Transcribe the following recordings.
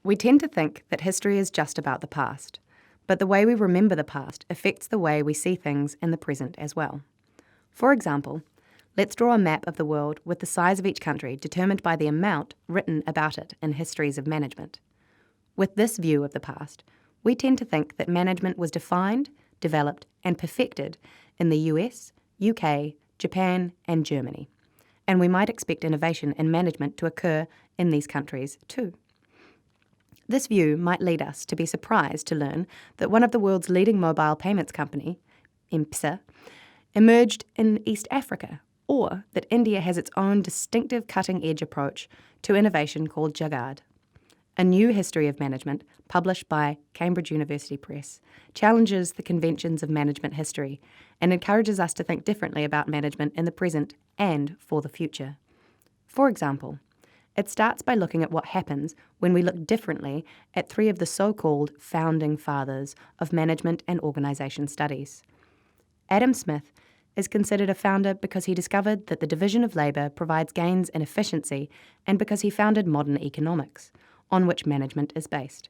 We tend to think that history is just about the past, but the way we remember the past affects the way we see things in the present as well. For example, let's draw a map of the world with the size of each country determined by the amount written about it in histories of management. With this view of the past, we tend to think that management was defined, developed, and perfected in the US, UK, Japan, and Germany, and we might expect innovation in management to occur in these countries too. This view might lead us to be surprised to learn that one of the world's leading mobile payments company, M-Pesa, emerged in East Africa, or that India has its own distinctive cutting-edge approach to innovation called Jugaad. A New History of Management, published by Cambridge University Press, challenges the conventions of management history and encourages us to think differently about management in the present and for the future. For example, it starts by looking at what happens when we look differently at three of the so-called founding fathers of management and organisation studies. Adam Smith is considered a founder because he discovered that the division of labour provides gains in efficiency and because he founded modern economics, on which management is based.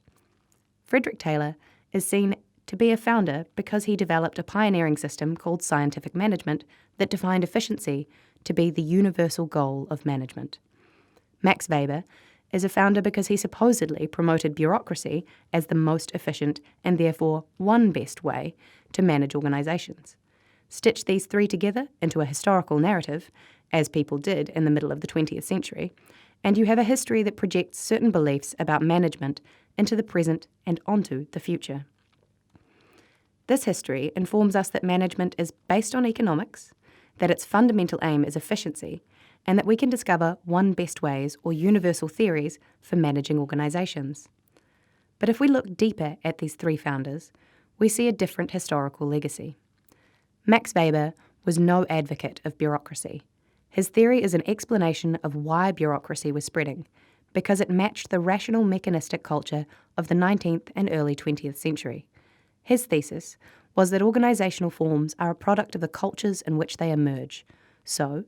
Frederick Taylor is seen to be a founder because he developed a pioneering system called scientific management that defined efficiency to be the universal goal of management. Max Weber is a founder because he supposedly promoted bureaucracy as the most efficient and therefore one best way to manage organisations. Stitch these three together into a historical narrative, as people did in the middle of the 20th century, and you have a history that projects certain beliefs about management into the present and onto the future. This history informs us that management is based on economics, that its fundamental aim is efficiency, and that we can discover one best ways or universal theories for managing organisations. But if we look deeper at these three founders, we see a different historical legacy. Max Weber was no advocate of bureaucracy. His theory is an explanation of why bureaucracy was spreading, because it matched the rational mechanistic culture of the 19th and early 20th century. His thesis was that organisational forms are a product of the cultures in which they emerge. So,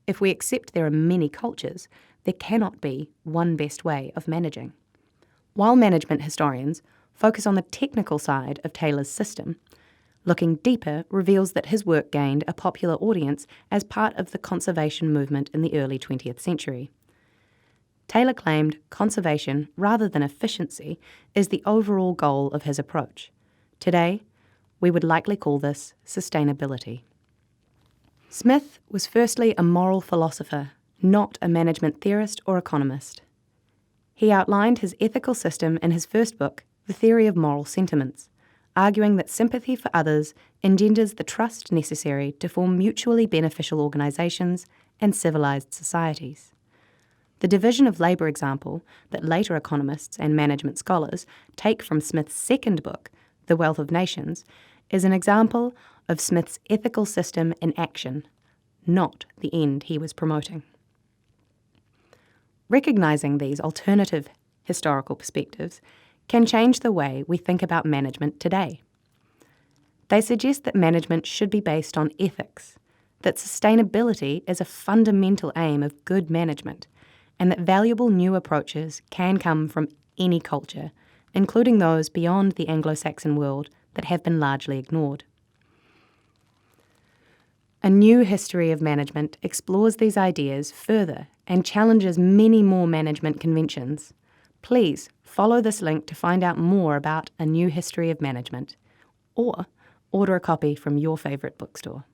if we accept there are many cultures, there cannot be one best way of managing. While management historians focus on the technical side of Taylor's system, looking deeper reveals that his work gained a popular audience as part of the conservation movement in the early 20th century. Taylor claimed conservation rather than efficiency is the overall goal of his approach. Today, we would likely call this sustainability. Smith was firstly a moral philosopher, not a management theorist or economist. He outlined his ethical system in his first book, The Theory of Moral Sentiments, arguing that sympathy for others engenders the trust necessary to form mutually beneficial organisations and civilised societies. The division of labour example that later economists and management scholars take from Smith's second book, The Wealth of Nations, is an example of Smith's ethical system in action, not the end he was promoting. Recognising these alternative historical perspectives can change the way we think about management today. They suggest that management should be based on ethics, that sustainability is a fundamental aim of good management, and that valuable new approaches can come from any culture, including those beyond the Anglo-Saxon world that have been largely ignored. A New History of Management explores these ideas further and challenges many more management conventions. Please follow this link to find out more about A New History of Management, or order a copy from your favourite bookstore.